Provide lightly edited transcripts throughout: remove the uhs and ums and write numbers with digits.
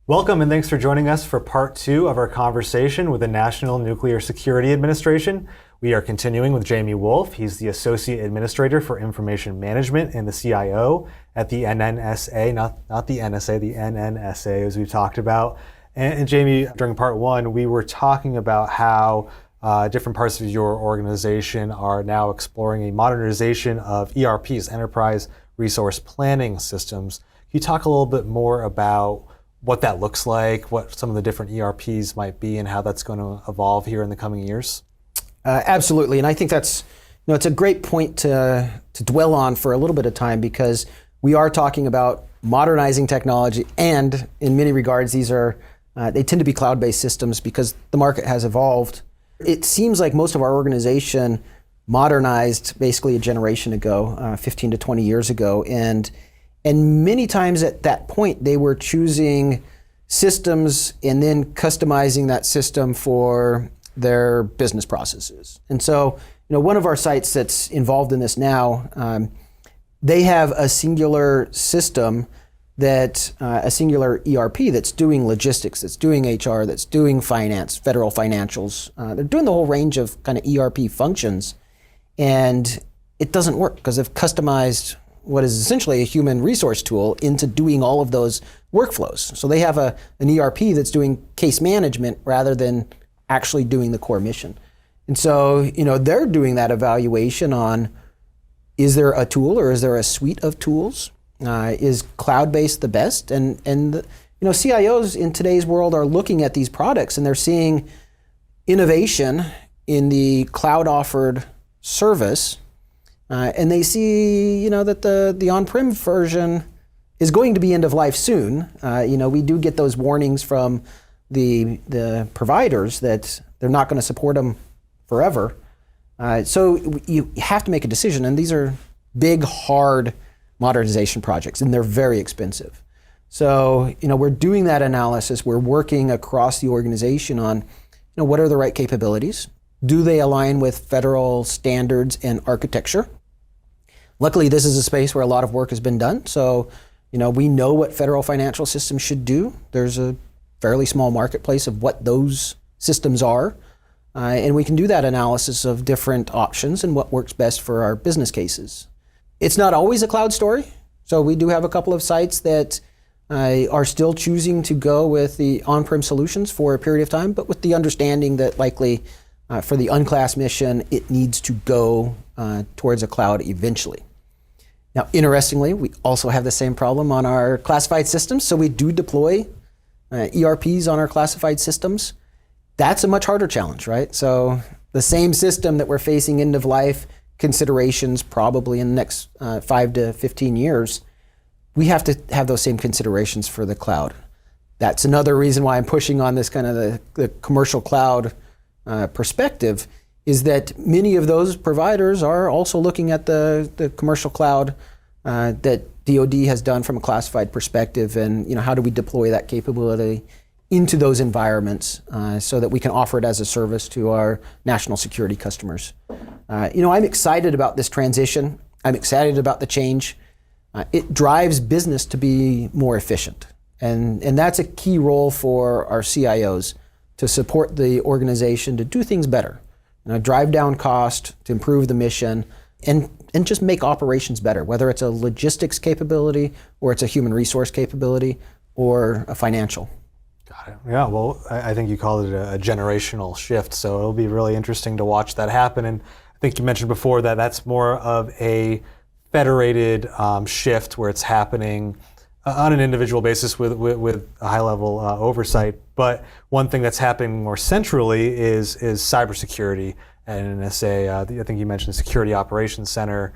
Welcome and thanks for joining us for part 2 of our conversation with the National Nuclear Security Administration. We are continuing with Jamie Wolff. He's the Associate Administrator for Information Management and the CIO at the NNSA, not the NSA, the NNSA as we've talked about. And Jamie, during part 1, we were talking about how different parts of your organization are now exploring a modernization of ERPs, Enterprise Resource Planning Systems. Can you talk a little bit more about what that looks like, what some of the different ERPs might be, and how that's going to evolve here in the coming years? Absolutely, and I think that's it's a great point to dwell on for a little bit of time, because we are talking about modernizing technology, and in many regards, these are they tend to be cloud-based systems because the market has evolved. It seems like most of our organization modernized basically a generation ago, 15 to 20 years ago, and many times at that point, they were choosing systems and then customizing that system for their business processes. And so, one of our sites that's involved in this now, they have a singular system a singular ERP that's doing logistics, that's doing HR, that's doing finance, federal financials. They're doing the whole range of kind of ERP functions, and it doesn't work because they've customized what is essentially a human resource tool into doing all of those workflows. So they have an ERP that's doing case management rather than actually doing the core mission. And so, they're doing that evaluation on, is there a tool or is there a suite of tools? Is cloud-based the best? And CIOs in today's world are looking at these products and they're seeing innovation in the cloud-offered service. And they see, that the on-prem version is going to be end of life soon. We do get those warnings from the providers that they're not going to support them forever. So you have to make a decision, and these are big, hard modernization projects, and they're very expensive. So, we're doing that analysis. We're working across the organization on, what are the right capabilities? Do they align with federal standards and architecture? Luckily, this is a space where a lot of work has been done. So, we know what federal financial systems should do. There's a fairly small marketplace of what those systems are. And we can do that analysis of different options and what works best for our business cases. It's not always a cloud story. So we do have a couple of sites that are still choosing to go with the on-prem solutions for a period of time, but with the understanding that likely for the unclass mission, it needs to go towards a cloud eventually. Now, interestingly, we also have the same problem on our classified systems. So we do deploy ERPs on our classified systems. That's a much harder challenge, right? So the same system that we're facing end of life considerations probably in the next 5 to 15 years, we have to have those same considerations for the cloud. That's another reason why I'm pushing on this kind of the commercial cloud perspective, is that many of those providers are also looking at the commercial cloud that DoD has done from a classified perspective, and how do we deploy that capability into those environments so that we can offer it as a service to our national security customers. I'm excited about this transition. I'm excited about the change. It drives business to be more efficient, and that's a key role for our CIOs, to support the organization to do things better, drive down cost, to improve the mission, and just make operations better, whether it's a logistics capability or it's a human resource capability or a financial. Got it. Yeah, well, I think you called it a generational shift, so it'll be really interesting to watch that happen. And I think you mentioned before that that's more of a federated shift where it's happening on an individual basis with a high-level oversight. But one thing that's happening more centrally is cybersecurity. And NNSA, I think you mentioned the Security Operations Center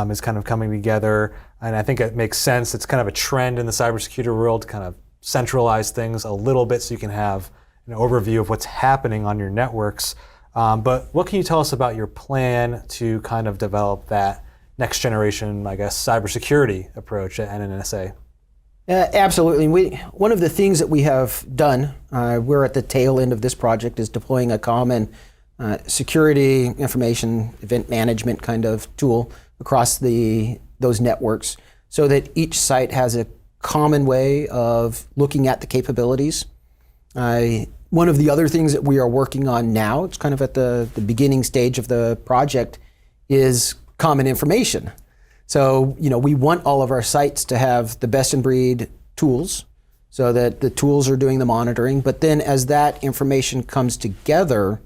is kind of coming together. And I think it makes sense. It's kind of a trend in the cybersecurity world to kind of centralize things a little bit so you can have an overview of what's happening on your networks. But what can you tell us about your plan to kind of develop that next generation, I guess, cybersecurity approach at NNSA? Absolutely. One of the things that we have done, we're at the tail end of this project, is deploying a common security information event management kind of tool across those networks, so that each site has a common way of looking at the capabilities. One of the other things that we are working on now, it's kind of at the beginning stage of the project, is common information. So, we want all of our sites to have the best in breed tools so that the tools are doing the monitoring. But then as that information comes together,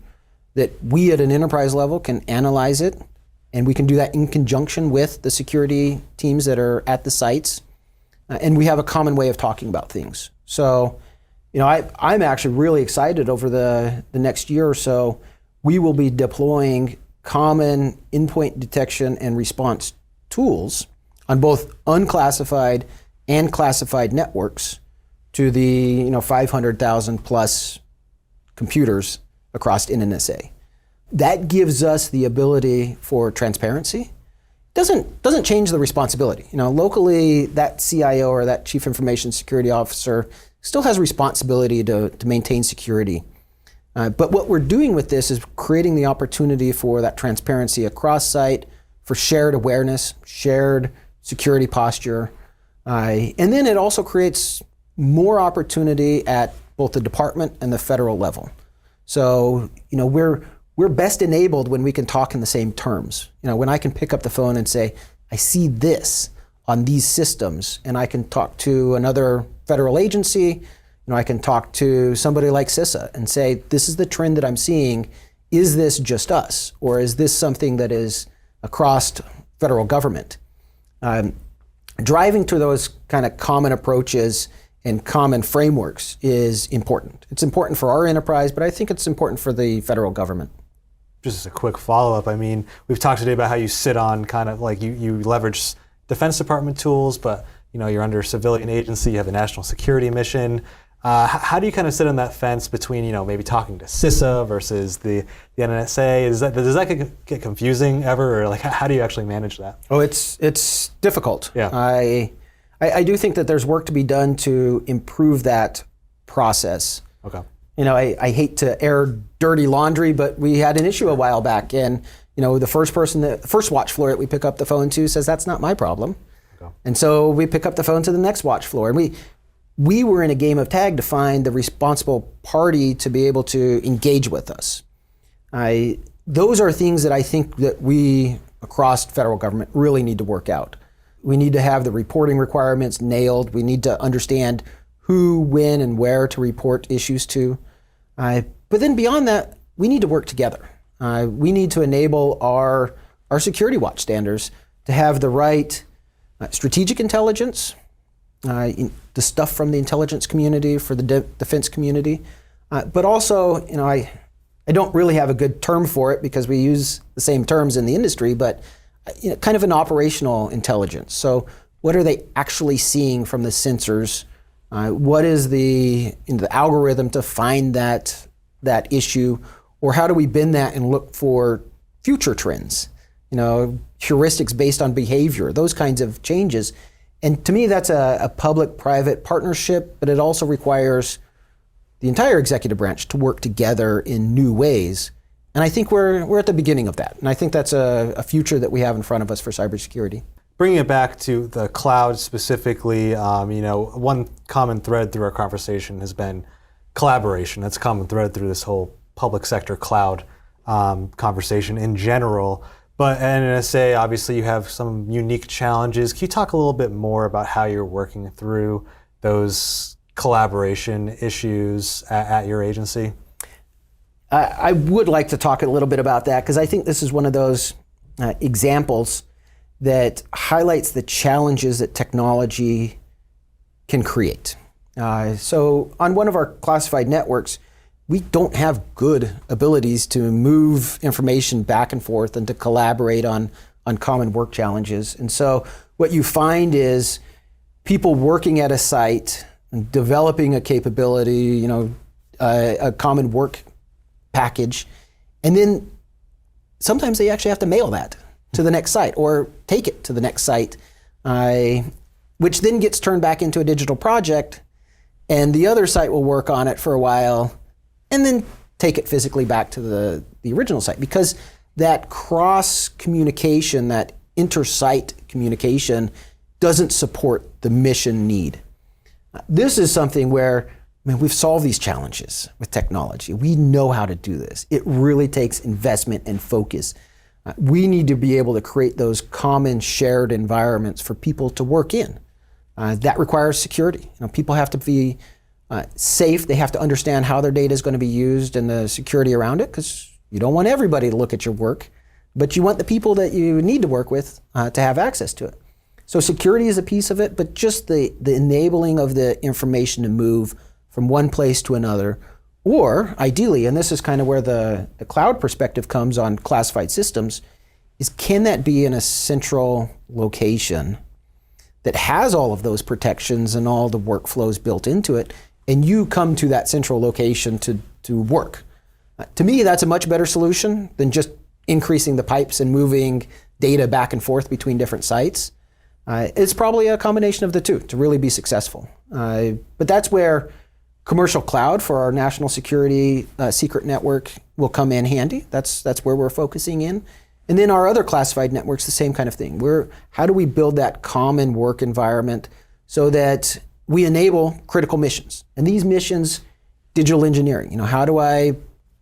that we at an enterprise level can analyze it, and we can do that in conjunction with the security teams that are at the sites. And we have a common way of talking about things. So, I'm actually really excited over the next year or so. We will be deploying common endpoint detection and response tools on both unclassified and classified networks to the 500,000 plus computers across NNSA. That gives us the ability for transparency. Doesn't change the responsibility. Locally, that CIO or that Chief Information Security Officer still has responsibility to maintain security. But what we're doing with this is creating the opportunity for that transparency across site, for shared awareness, shared security posture. And then it also creates more opportunity at both the department and the federal level. So, we're best enabled when we can talk in the same terms. When I can pick up the phone and say, I see this on these systems, and I can talk to another federal agency, I can talk to somebody like CISA and say, this is the trend that I'm seeing. Is this just us? Or is this something that is across federal government? Driving to those kind of common approaches and common frameworks is important. It's important for our enterprise, but I think it's important for the federal government. Just as a quick follow-up, we've talked today about how you sit on kind of like you leverage Defense Department tools, but you're under a civilian agency, you have a national security mission. How do you kind of sit on that fence between maybe talking to CISA versus the NNSA? Does that get confusing ever, or how do you actually manage that? Oh, it's difficult. Yeah. I do think that there's work to be done to improve that process. Okay. I hate to air dirty laundry, but we had an issue a while back, and the first watch floor that we pick up the phone to says that's not my problem. Okay. And so we pick up the phone to the next watch floor, and we were in a game of tag to find the responsible party to be able to engage with us. Those are things that I think that we across federal government really need to work out. We need to have the reporting requirements nailed. We need to understand who, when, and where to report issues to. But then beyond that, we need to work together. We need to enable our security watch standards to have the right strategic intelligence, the stuff from the intelligence community for the defense community, but also, I don't really have a good term for it because we use the same terms in the industry, but kind of an operational intelligence. So what are they actually seeing from the sensors? What is the algorithm to find that issue, or how do we bend that and look for future trends? Heuristics based on behavior, those kinds of changes. And to me, that's a public-private partnership, but it also requires the entire executive branch to work together in new ways. And I think we're at the beginning of that. And I think that's a future that we have in front of us for cybersecurity. Bringing it back to the cloud specifically, one common thread through our conversation has been collaboration. That's a common thread through this whole public sector cloud conversation in general. But at NNSA, obviously, you have some unique challenges. Can you talk a little bit more about how you're working through those collaboration issues at your agency? I would like to talk a little bit about that because I think this is one of those examples that highlights the challenges that technology can create. So on one of our classified networks, we don't have good abilities to move information back and forth and to collaborate on common work challenges. And so what you find is people working at a site and developing a capability, a common work package, and then sometimes they actually have to mail that to the next site or take it to the next site, which then gets turned back into a digital project, and the other site will work on it for a while and then take it physically back to the original site, because that cross communication, that inter-site communication doesn't support the mission need. This is something where, I mean, we've solved these challenges with technology. We know how to do this. It really takes investment and focus. We need to be able to create those common shared environments for people to work in. That requires security. People have to be safe. They have to understand how their data is going to be used and the security around it, because you don't want everybody to look at your work, but you want the people that you need to work with to have access to it. So security is a piece of it, but just the enabling of the information to move from one place to another, or ideally, and this is kind of where the cloud perspective comes on classified systems, is can that be in a central location that has all of those protections and all the workflows built into it, and you come to that central location to work. To me, that's a much better solution than just increasing the pipes and moving data back and forth between different sites. It's probably a combination of the two to really be successful. But that's where commercial cloud for our national security secret network will come in handy. That's where we're focusing in. And then our other classified networks, the same kind of thing. How do we build that common work environment so that we enable critical missions? And these missions, digital engineering. How do I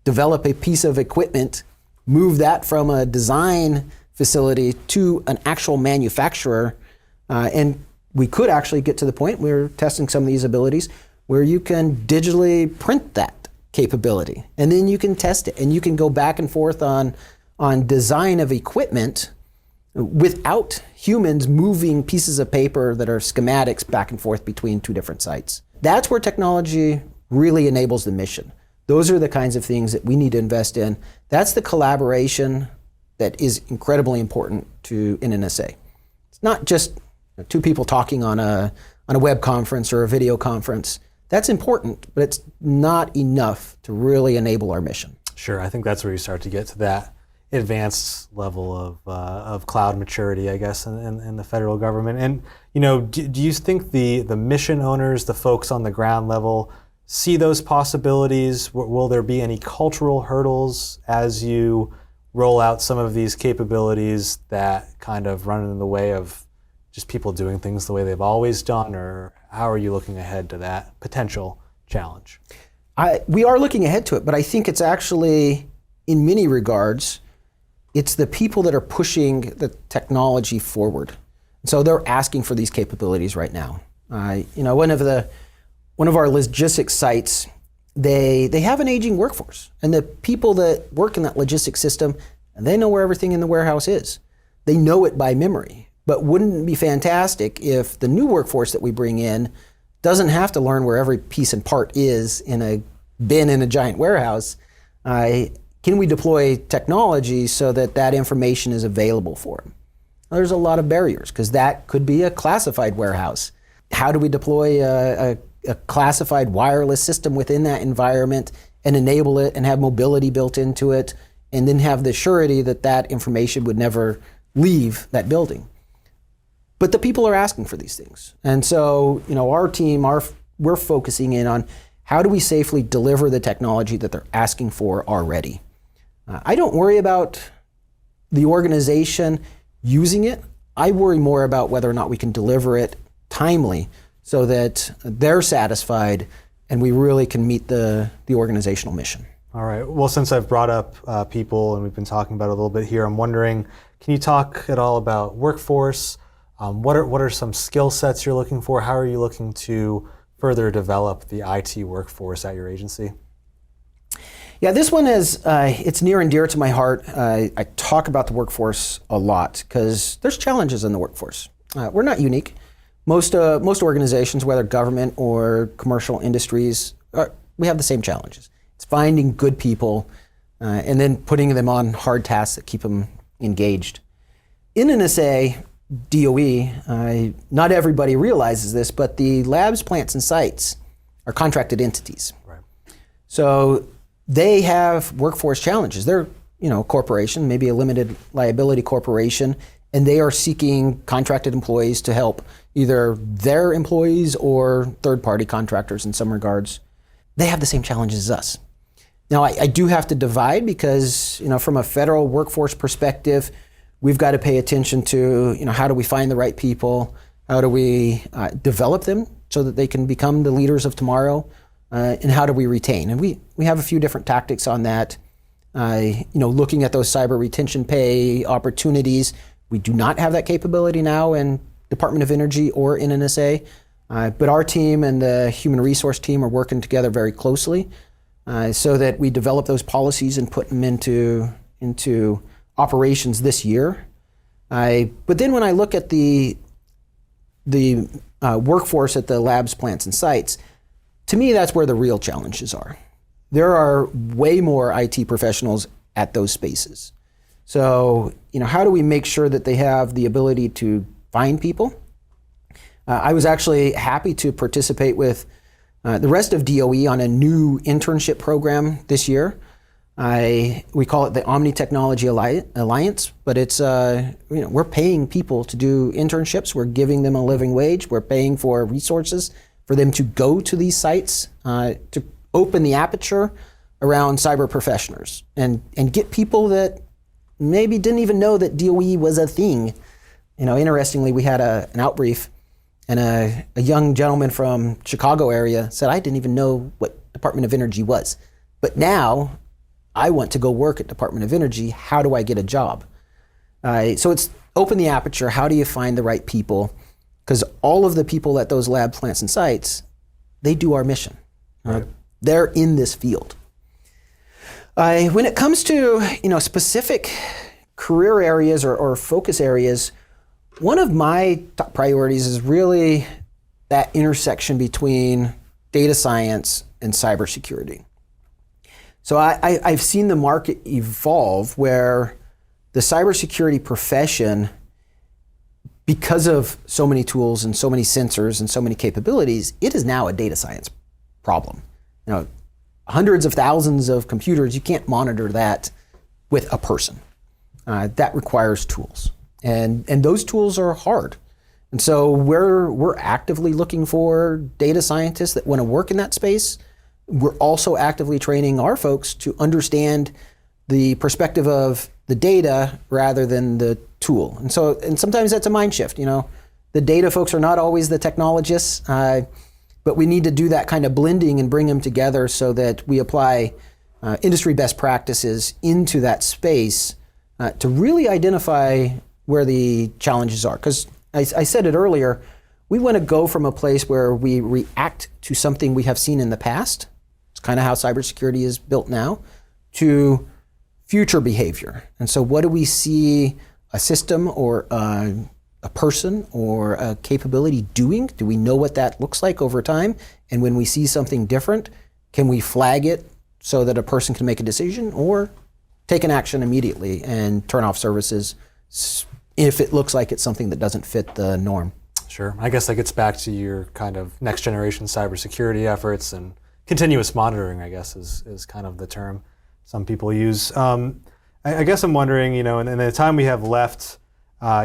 develop a piece of equipment, move that from a design facility to an actual manufacturer? And we could actually get to the point, we're testing some of these abilities, where you can digitally print that capability. And then you can test it. And you can go back and forth on design of equipment without humans moving pieces of paper that are schematics back and forth between two different sites. That's where technology really enables the mission. Those are the kinds of things that we need to invest in. That's the collaboration that is incredibly important to NNSA. It's not just two people talking on a web conference or a video conference. That's important, but it's not enough to really enable our mission. Sure, I think that's where you start to get to that advanced level of cloud maturity, I guess, in the federal government. And do you think the mission owners, the folks on the ground level, see those possibilities? Will there be any cultural hurdles as you roll out some of these capabilities that kind of run in the way of just people doing things the way they've always done? Or how are you looking ahead to that potential challenge? We are looking ahead to it, but I think it's actually, in many regards, it's the people that are pushing the technology forward. So they're asking for these capabilities right now. One of our logistics sites, they have an aging workforce, and the people that work in that logistics system, they know where everything in the warehouse is. They know it by memory. But wouldn't it be fantastic if the new workforce that we bring in doesn't have to learn where every piece and part is in a bin in a giant warehouse? Can we deploy technology so that information is available for them? There's a lot of barriers, because that could be a classified warehouse. How do we deploy a classified wireless system within that environment and enable it and have mobility built into it, and then have the surety that information would never leave that building? But the people are asking for these things. And so, our team, we're focusing in on how do we safely deliver the technology that they're asking for already. I don't worry about the organization using it. I worry more about whether or not we can deliver it timely so that they're satisfied and we really can meet the organizational mission. All right. Well, since I've brought up people and we've been talking about it a little bit here, I'm wondering, can you talk at all about workforce? What are some skill sets you're looking for? How are you looking to further develop the IT workforce at your agency? Yeah, this one is, it's near and dear to my heart. I talk about the workforce a lot because there's challenges in the workforce. We're not unique. Most organizations, whether government or commercial industries, we have the same challenges. It's finding good people and then putting them on hard tasks that keep them engaged. In NNSA, DOE, not everybody realizes this, but the labs, plants, and sites are contracted entities. Right. So they have workforce challenges. They're, a corporation, maybe a limited liability corporation, and they are seeking contracted employees to help either their employees or third-party contractors in some regards. They have the same challenges as us. Now, I do have to divide because, from a federal workforce perspective, we've got to pay attention to, how do we find the right people? How do we develop them so that they can become the leaders of tomorrow? And how do we retain? And we have a few different tactics on that. Looking at those cyber retention pay opportunities. We do not have that capability now in Department of Energy or NNSA, but our team and the human resource team are working together very closely so that we develop those policies and put them into operations this year. But then when I look at the workforce at the labs, plants, and sites, to me, that's where the real challenges are. There are way more IT professionals at those spaces. So, how do we make sure that they have the ability to find people? I was actually happy to participate with the rest of DOE on a new internship program this year. We call it the Omni Technology Alliance, but it's we're paying people to do internships. We're giving them a living wage. We're paying for resources for them to go to these sites to open the aperture around cyber professionals and get people that maybe didn't even know that DOE was a thing. Interestingly, we had an outbrief, and a young gentleman from Chicago area said, I didn't even know what Department of Energy was. But now I want to go work at Department of Energy. How do I get a job? So it's open the aperture. How do you find the right people? Because all of the people at those lab plants and sites, they do our mission. Right. They're in this field. When it comes to specific career areas or focus areas, one of my top priorities is really that intersection between data science and cybersecurity. So I've seen the market evolve where the cybersecurity profession, because of so many tools and so many sensors and so many capabilities, it is now a data science problem. Hundreds of thousands of computers, you can't monitor that with a person. That requires tools. And those tools are hard. And so we're actively looking for data scientists that want to work in that space. We're also actively training our folks to understand the perspective of the data rather than the tool. And sometimes that's a mind shift. The data folks are not always the technologists, but we need to do that kind of blending and bring them together so that we apply industry best practices into that space to really identify where the challenges are. Because I said it earlier, we want to go from a place where we react to something we have seen in the past. It's kind of how cybersecurity is built now, to future behavior. And so what do we see a system or a person or a capability doing? Do we know what that looks like over time? And when we see something different, can we flag it so that a person can make a decision or take an action immediately and turn off services if it looks like it's something that doesn't fit the norm? Sure. I guess that gets back to your kind of next generation cybersecurity efforts, and continuous monitoring, I guess, is kind of the term some people use. I guess I'm wondering, in the time we have left,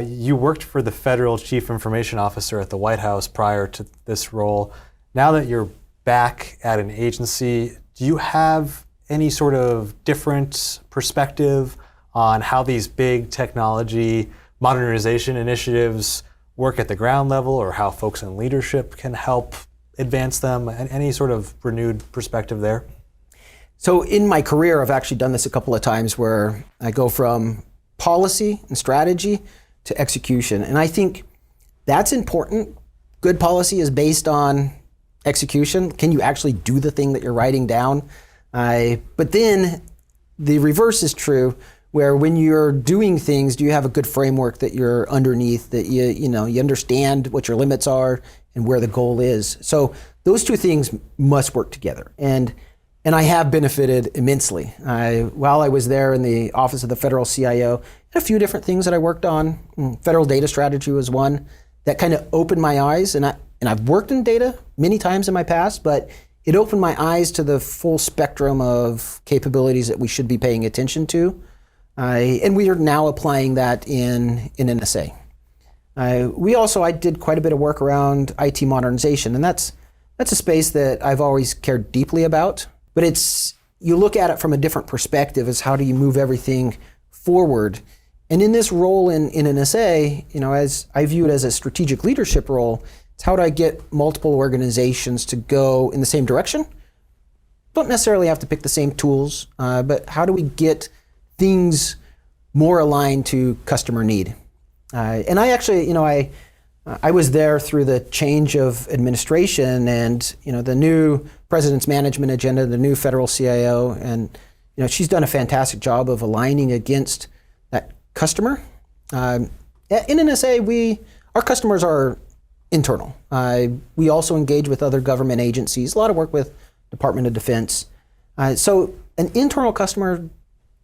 you worked for the Federal Chief Information Officer at the White House prior to this role. Now that you're back at an agency, do you have any sort of different perspective on how these big technology modernization initiatives work at the ground level, or how folks in leadership can help advance them? Any sort of renewed perspective there? So in my career, I've actually done this a couple of times where I go from policy and strategy to execution. And I think that's important. Good policy is based on execution. Can you actually do the thing that you're writing down? But then the reverse is true, where when you're doing things, do you have a good framework that you're underneath, that you understand what your limits are and where the goal is? So those two things must work together. And I have benefited immensely. While I was there in the office of the federal CIO, a few different things that I worked on. Federal data strategy was one that kind of opened my eyes. And I've worked in data many times in my past, but it opened my eyes to the full spectrum of capabilities that we should be paying attention to. And we are now applying that in NNSA. I did quite a bit of work around IT modernization, and that's a space that I've always cared deeply about. But you look at it from a different perspective, as how do you move everything forward? And in this role in NNSA, as I view it as a strategic leadership role, It's how do I get multiple organizations to go in the same direction? Don't necessarily have to pick the same tools, but how do we get things more aligned to customer need? And I actually, I was there through the change of administration and, the new president's management agenda, the new federal CIO, and, she's done a fantastic job of aligning against that customer. At NNSA, our customers are internal. We also engage with other government agencies, a lot of work with Department of Defense. So an internal customer,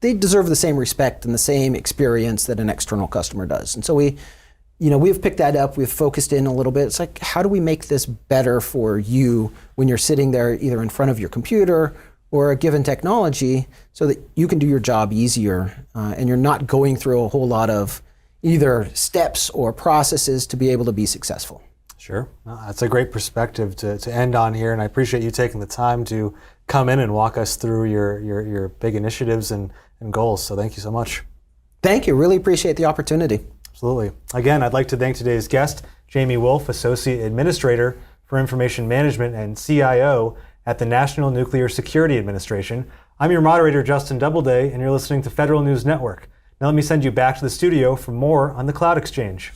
they deserve the same respect and the same experience that an external customer does. And so we've picked that up, we've focused in a little bit. It's like, how do we make this better for you when you're sitting there either in front of your computer or a given technology so that you can do your job easier and you're not going through a whole lot of either steps or processes to be able to be successful. Sure. Well, that's a great perspective to end on here, and I appreciate you taking the time to come in and walk us through your big initiatives and goals. So thank you so much. Thank you. Really appreciate the opportunity. Absolutely. Again, I'd like to thank today's guest, Jamie Wolff, Associate Administrator for Information Management and CIO at the National Nuclear Security Administration. I'm your moderator, Justin Doubleday, and you're listening to Federal News Network. Now let me send you back to the studio for more on the Cloud Exchange.